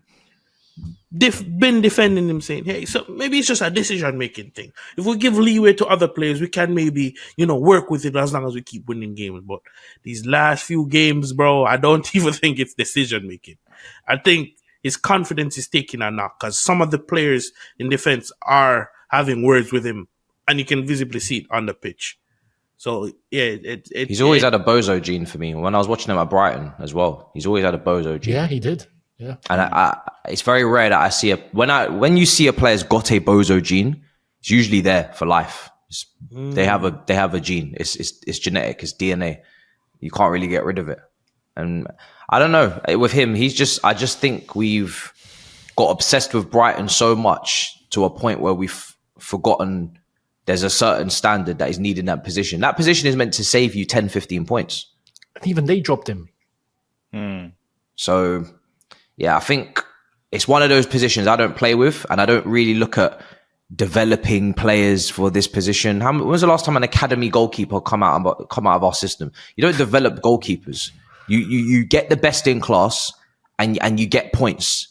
been defending him, saying, hey, so maybe it's just a decision-making thing. If we give leeway to other players, we can maybe, work with it as long as we keep winning games. But these last few games, bro, I don't even think it's decision-making. I think his confidence is taking a knock because some of the players in defense are having words with him, and you can visibly see it on the pitch. So, yeah, he's always had a bozo gene for me. When I was watching him at Brighton as well, he's always had a bozo gene. Yeah, he did. Yeah, and it's very rare that I see when you see a player's got a bozo gene, it's usually there for life. They have a gene. It's genetic. It's DNA. You can't really get rid of it. And I don't know with him. I just think we've got obsessed with Brighton so much to a point where we've forgotten there's a certain standard that is needed in that position. That position is meant to save you 10, 15 points. And even they dropped him. So. Yeah, I think it's one of those positions I don't play with, and I don't really look at developing players for this position. When was the last time an academy goalkeeper come out of our system? You don't develop goalkeepers. You get the best in class, and you get points.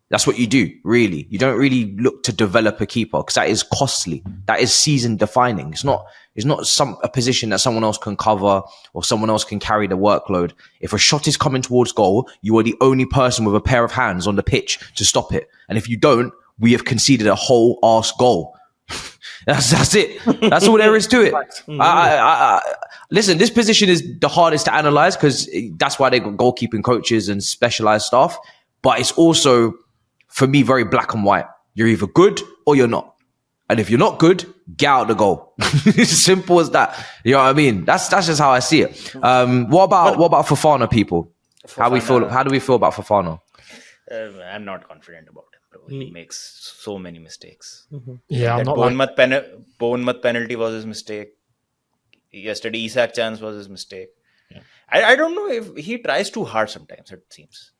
That's what you do, really. You don't really look to develop a keeper because that is costly. That is season defining. It's not a position that someone else can cover or someone else can carry the workload. If a shot is coming towards goal, you are the only person with a pair of hands on the pitch to stop it. And if you don't, we have conceded a whole arse goal. That's it. That's all there is to it. Listen, this position is the hardest to analyze because that's why they got goalkeeping coaches and specialized staff. But it's also, for me, very black and white. You're either good or you're not. And if you're not good, get out the goal. It's simple as that. You know what I mean? That's just how I see it. What about Fofana, people? How do we feel about Fofana? I'm not confident about him, bro. He makes so many mistakes. Yeah, I'm not Bournemouth penalty was his mistake. Yesterday, Isak chance was his mistake. Yeah. I don't know if he tries too hard sometimes, it seems.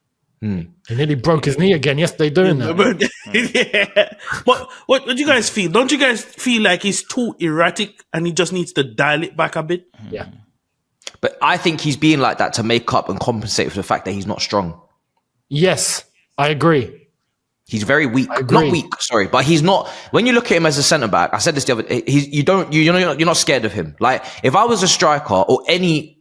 He nearly broke his knee again yesterday doing that. Yeah. What do you guys feel? Don't you guys feel like he's too erratic and he just needs to dial it back a bit? Yeah. But I think he's being like that to make up and compensate for the fact that he's not strong. Yes, I agree. He's very weak. Not weak, sorry, but he's not. When you look at him as a centre back, I said this the other day. You're not scared of him. Like if I was a striker or any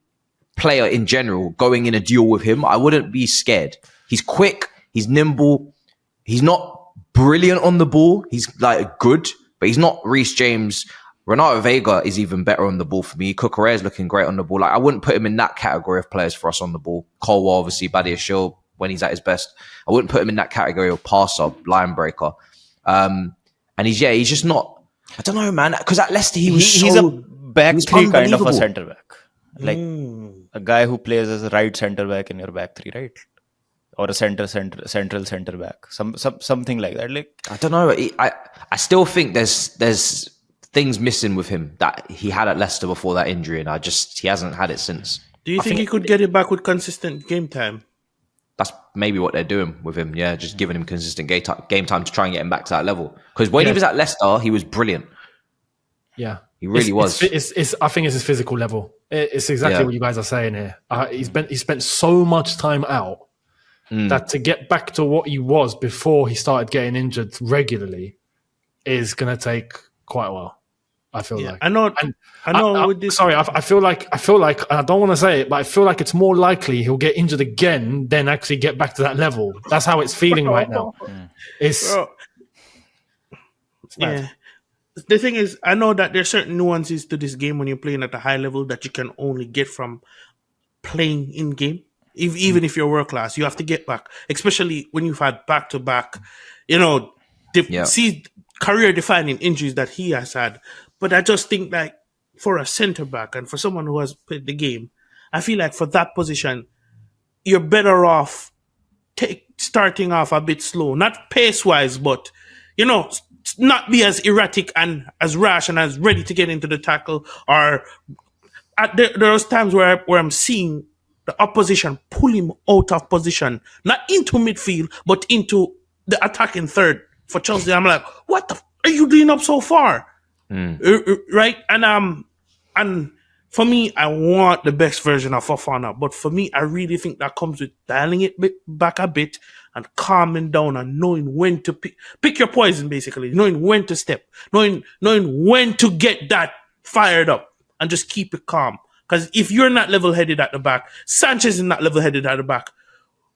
player in general going in a duel with him, I wouldn't be scared. He's quick. He's nimble. He's not brilliant on the ball. He's like good, but he's not Reece James. Renato Vega is even better on the ball for me. Cucurella is looking great on the ball. Like I wouldn't put him in that category of players for us on the ball. Colwell, obviously, Badiashile, when he's at his best. I wouldn't put him in that category of passer, line breaker. And he's just not. I don't know, man. Because at Leicester, he's a back three kind of a centre back, like a guy who plays as a right centre back in your back three, right? Or a central centre back, something like that. Like I don't know. I still think there's things missing with him that he had at Leicester before that injury, and he hasn't had it since. Do you think he could get it back with consistent game time? That's maybe what they're doing with him. Yeah, just giving him consistent game time to try and get him back to that level. Because when he was at Leicester, he was brilliant. Yeah, he really was. I think it's his physical level. It's exactly what you guys are saying here. He spent so much time out that to get back to what he was before he started getting injured regularly is going to take quite a while. I feel like. I know. With this, sorry, I feel like I don't want to say it, but I feel like it's more likely he'll get injured again than actually get back to that level. That's how it's feeling right now. It's yeah. The thing is, I know that there's certain nuances to this game when you're playing at a high level that you can only get from playing in game. Even if you're world class, you have to get back, especially when you've had back to back, see career defining injuries that he has had. But I just think like for a centre back and for someone who has played the game, I feel like for that position, you're better off starting off a bit slow, not pace wise, but not be as erratic and as rash and as ready to get into the tackle. Or there's times where I'm seeing the opposition pull him out of position, not into midfield, but into the attacking third for Chelsea. I'm like, what the are you doing up so far? Right? And for me, I want the best version of Fofana, but for me, I really think that comes with dialing it back a bit and calming down and knowing when to pick your poison, basically, knowing when to step, knowing when to get that fired up and just keep it calm. Because if you're not level-headed at the back, Sanchez is not level-headed at the back,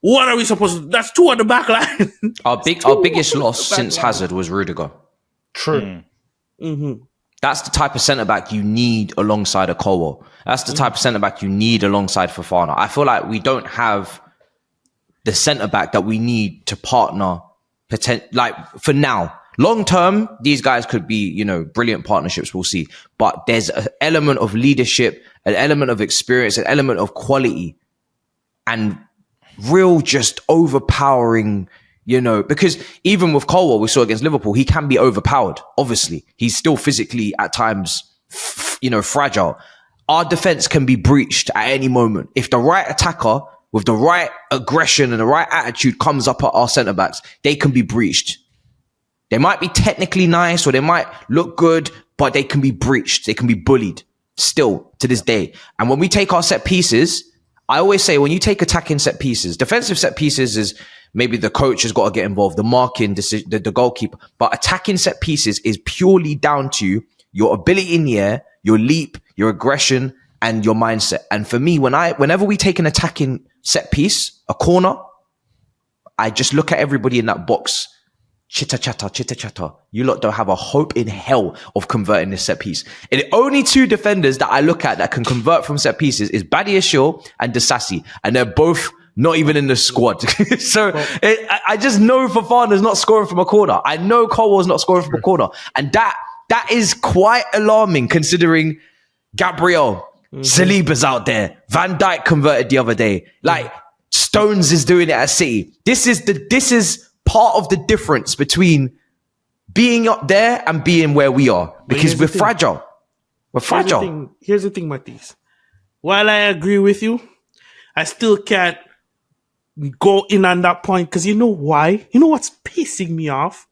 what are we supposed to do? That's two at the back line. Our biggest loss since Hazard was Rudiger. True. That's the type of centre-back you need alongside a Colwell. That's the type of centre-back you need alongside Fofana. I feel like we don't have the centre-back that we need to partner, for now. Long term, these guys could be, brilliant partnerships, we'll see. But there's an element of leadership, an element of experience, an element of quality, and real just overpowering, because even with Colwell, we saw against Liverpool, he can be overpowered. Obviously, he's still physically at times, fragile. Our defense can be breached at any moment. If the right attacker with the right aggression and the right attitude comes up at our centre-backs, they can be breached. They might be technically nice or they might look good, but they can be breached. They can be bullied still to this day. And when we take our set pieces, I always say when you take attacking set pieces, defensive set pieces is maybe the coach has got to get involved, the marking, the goalkeeper. But attacking set pieces is purely down to your ability in the air, your leap, your aggression, and your mindset. And for me, whenever we take an attacking set piece, a corner, I just look at everybody in that box. Chitter chatter. You lot don't have a hope in hell of converting this set piece. And the only two defenders that I look at that can convert from set pieces is Badiashile and Disasi. And they're both not even in the squad. So I just know Fofana's not scoring from a corner. I know Colwell's not scoring from a corner. And that is quite alarming considering Gabriel, Saliba's out there. Van Dijk converted the other day. Like Stones is doing it at City. This is part of the difference between being up there and being where we are, because we're fragile. We're fragile. Here's the thing, Matisse. While I agree with you, I still can't go in on that point because you know why? You know what's pissing me off?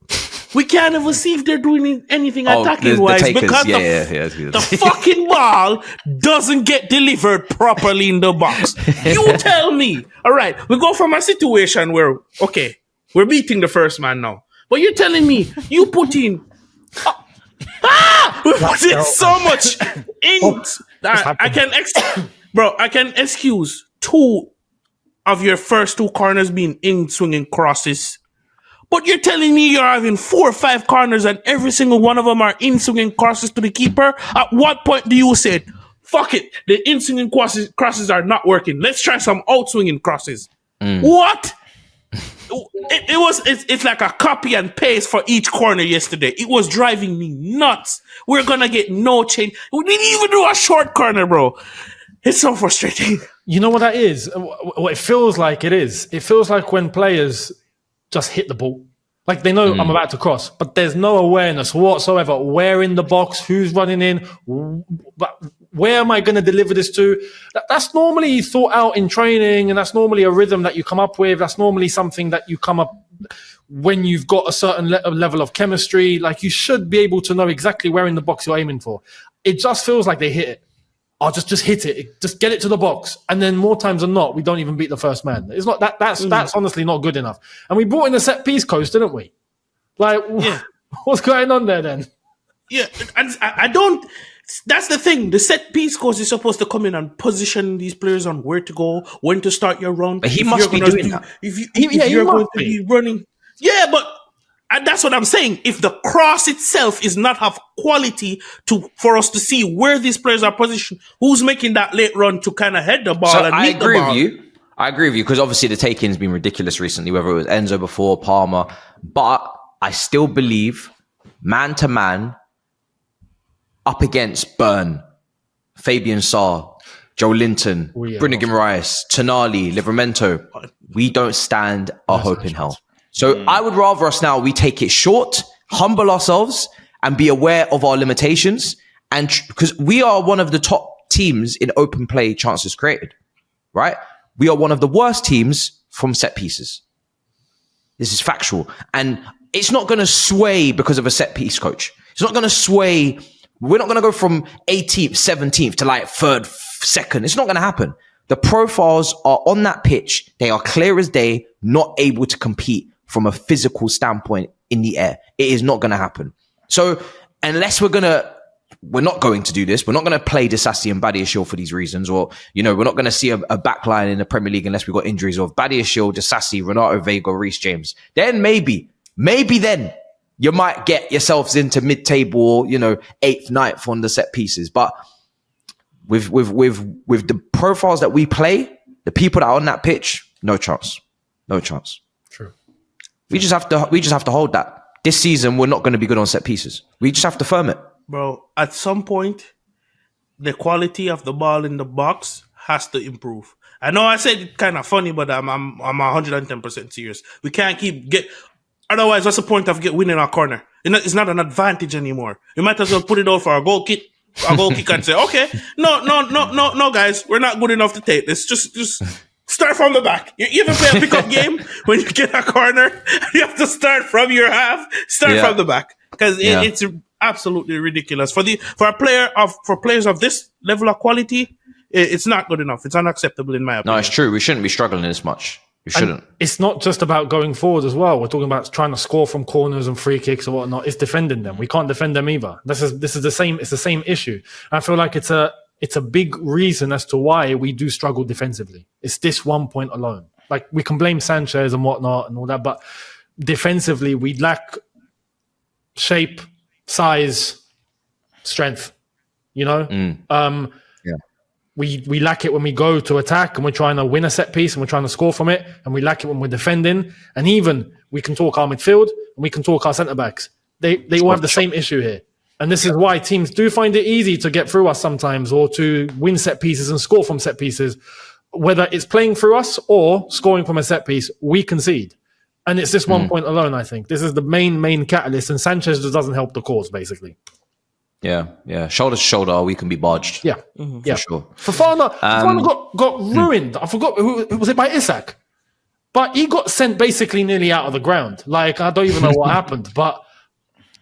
We can't even see if they're doing anything attacking-wise because the fucking ball doesn't get delivered properly in the box. You tell me. All right, we go from a situation where, okay, we're beating the first man now. But you're telling me you put in... we put in so much in... I can excuse two of your first two corners being in swinging crosses. But you're telling me you're having 4 or 5 corners and every single one of them are in swinging crosses to the keeper? At what point do you say, fuck it, the in swinging crosses are not working. Let's try some out swinging crosses. What? It's like a copy and paste for each corner yesterday. It was driving me nuts. We're gonna get no change. We didn't even do a short corner, bro. It's so frustrating. You know what that is? What it feels like it is. It feels like when players just hit the ball. Like they know I'm about to cross, but there's no awareness whatsoever. Where in the box, who's running in, where am I going to deliver this to? That's normally thought out in training, and that's normally a rhythm that you come up with. That's normally something that you come up when you've got a certain level of chemistry. Like you should be able to know exactly where in the box you're aiming for. It just feels like they hit it. Oh, just hit it. Just get it to the box. And then more times than not, we don't even beat the first man. It's not that's honestly not good enough. And we brought in a set piece coach, didn't we? Like, what's going on there then? Yeah, and I don't. That's the thing. The set piece coach is supposed to come in and position these players on where to go, when to start your run. But he must be doing that. If you're going to be running, and that's what I'm saying. If the cross itself is not have quality for us to see where these players are positioned, who's making that late run to kind of head the ball and meet the ball. I agree with you because obviously the taking's been ridiculous recently, whether it was Enzo before, Palmer. But I still believe man to man up against Byrne, Fabian Sarr, Joe Linton, Brinigan Rice, Tonali, Livramento, we don't stand a hope in hell. So I would rather us now, we take it short, humble ourselves and be aware of our limitations. And because we are one of the top teams in open play chances created, right? We are one of the worst teams from set pieces. This is factual. And it's not going to sway because of a set piece coach. It's not going to sway. We're not going to go from 18th, 17th to like 3rd, 2nd. It's not going to happen. The profiles are on that pitch. They are clear as day, not able to compete from a physical standpoint in the air. It is not going to happen. So unless we're not going to do this. We're not going to play Disasi and Badiashile for these reasons, or, we're not going to see a backline in the Premier League unless we've got injuries of Badiashile, Disasi, Renato Vega, Reece James. Then maybe then you might get yourselves into mid-table or, 8th, 9th on the set pieces. But with the profiles that we play, the people that are on that pitch, no chance. No chance. True. We just have to hold that. This season, we're not going to be good on set pieces. We just have to firm it. Bro, at some point, the quality of the ball in the box has to improve. I know I said it kind of funny, but I'm 110% serious. We can't otherwise, what's the point of winning our corner? It's not an advantage anymore. We might as well put it out for our goal kick and say, okay, no, guys, we're not good enough to take this. Just start from the back. You even play a pickup game when you get a corner, you have to start from your half, from the back. Because it's absolutely ridiculous. For players of this level of quality, it's not good enough. It's unacceptable in my opinion. No, it's true. We shouldn't be struggling this much. We shouldn't. And it's not just about going forward as well. We're talking about trying to score from corners and free kicks or whatnot. It's defending them. We can't defend them either. This is the same. It's the same issue. I feel like it's a big reason as to why we do struggle defensively. It's this one point alone. Like we can blame Sanchez and whatnot and all that, but defensively we lack shape, size, strength. We lack it when we go to attack and we're trying to win a set piece and we're trying to score from it, and we lack it when we're defending. And even we can talk our midfield and we can talk our centre backs. They all have the same issue here. And this is why teams do find it easy to get through us sometimes, or to win set pieces and score from set pieces. Whether it's playing through us or scoring from a set piece, we concede. And it's this 1 point alone, I think. This is the main catalyst, and Sanchez just doesn't help the cause, basically. Yeah. Shoulder to shoulder, we can be barged. Yeah. For sure. Fofana got ruined. I forgot, who was it, by Isak? But he got sent basically nearly out of the ground. Like, I don't even know what happened, but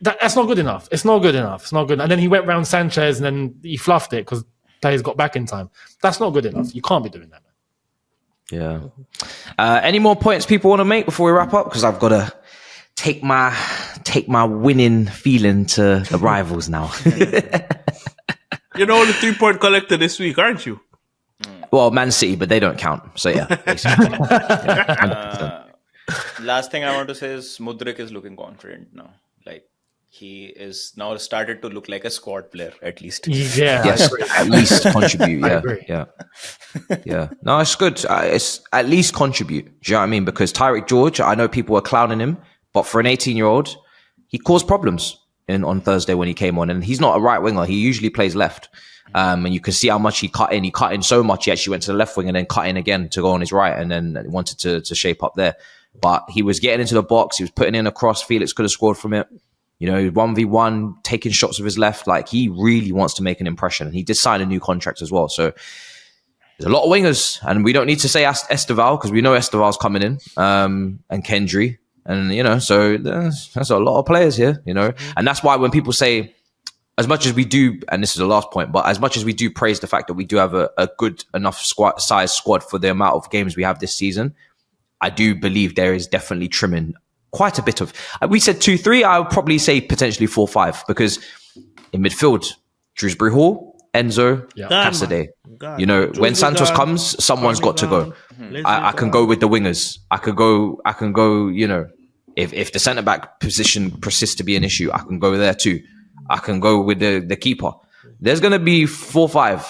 that's not good enough. It's not good enough. And then he went round Sanchez and then he fluffed it because players got back in time. That's not good enough. You can't be doing that, man. Yeah. Any more points people want to make before we wrap up? Because I've got to take my winning feeling to the rivals now. You're the only 3-point collector this week, aren't you? Well, Man City, but they don't count. So yeah. Last thing I want to say is Mudryk is looking confident now. Like, he is now started to look like a squad player at least. Yeah, Yes, at least contribute. I Yeah, agree. yeah. No, it's good. It's at least contribute. Do you know what I mean? Because Tyreek George, I know people were clowning him, but for an 18-year-old, he caused problems on Thursday when he came on, and he's not a right winger. He usually plays left. And you can see how much he cut in. He cut in so much, he actually went to the left wing and then cut in again to go on his right, and then wanted to shape up there. But he was getting into the box. He was putting in a cross. Felix could have scored from it. 1v1, taking shots with his left. Like, he really wants to make an impression. And he did sign a new contract as well. So there's a lot of wingers. And we don't need to say Esteval, because we know Esteval's coming in. And Kendry. And, so that's a lot of players here, And that's why when people say, as much as we do, and this is the last point, but as much as we do praise the fact that we do have a good enough size squad for the amount of games we have this season, I do believe there is definitely trimming quite a bit of. We said 2-3. I would probably say potentially 4-5, because in midfield, Shrewsbury Hall, Enzo, Caicedo. When Santos comes, someone's got to go. I can go with the wingers. I can go. If the centre back position persists to be an issue, I can go there too. I can go with the keeper. There's going to be 4-5.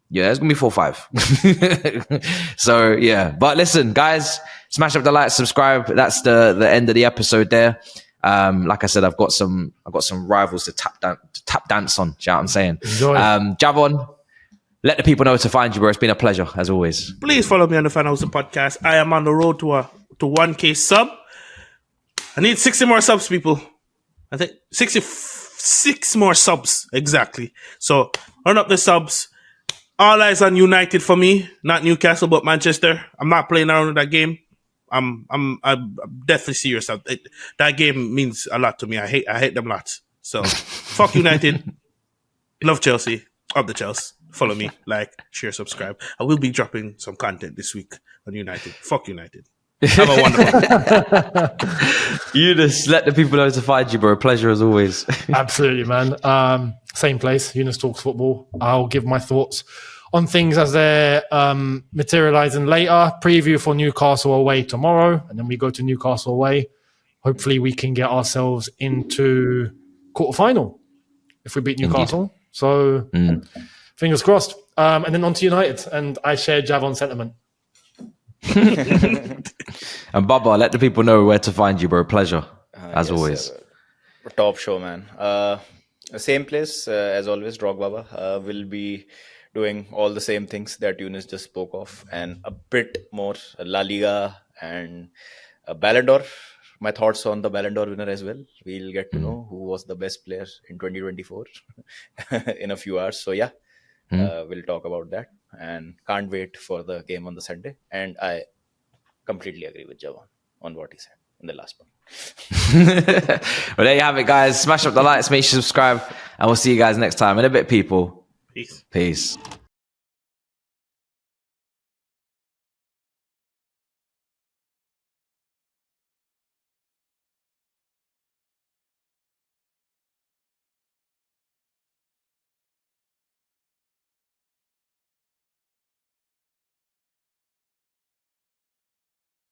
Yeah, there's going to be 4-5. So, yeah. But listen, guys, smash up the like, subscribe. That's the end of the episode there. Like I said, I've got some rivals to tap dance on. Do you know what I'm saying? Enjoy. Javon, let the people know where to find you, bro. It's been a pleasure, as always. Please follow me on the Fan House podcast. I am on the road to 1K sub. I need 60 more subs, people. I think 66 more subs, exactly. So run up the subs. All eyes on United for me, not Newcastle, but Manchester. I'm not playing around with that game. I'm definitely serious. That game means a lot to me. I hate them lots. So fuck United. Love Chelsea. Up the Chelsea. Follow me, like, share, subscribe. I will be dropping some content this week on United. Fuck United. Have a wonderful Younes, let the people know to find you, bro. Pleasure as always. Absolutely, man. Same place, Younes Talks Football. I'll give my thoughts on things as they're materializing later. Preview for Newcastle away tomorrow, and then we go to Newcastle away. Hopefully we can get ourselves into quarterfinal if we beat Newcastle. Indeed. So fingers crossed. And then on to United. And I share Javon's sentiment. And Baba, let the people know where to find you, bro. Pleasure, as always. Top show, man. Same place as always. Drogbaba will be doing all the same things that Younes just spoke of, and a bit more La Liga and Ballon d'Or. My thoughts on the Ballon d'Or winner as well. We'll get to know who was the best player in 2024 in a few hours. So yeah, we'll talk about that, and can't wait for the game on the Sunday. And I completely agree with Javon on what he said in the last one. Well, there you have it, guys. Smash up the likes, make sure you subscribe, and we'll see you guys next time. In a bit, people. Peace. Peace.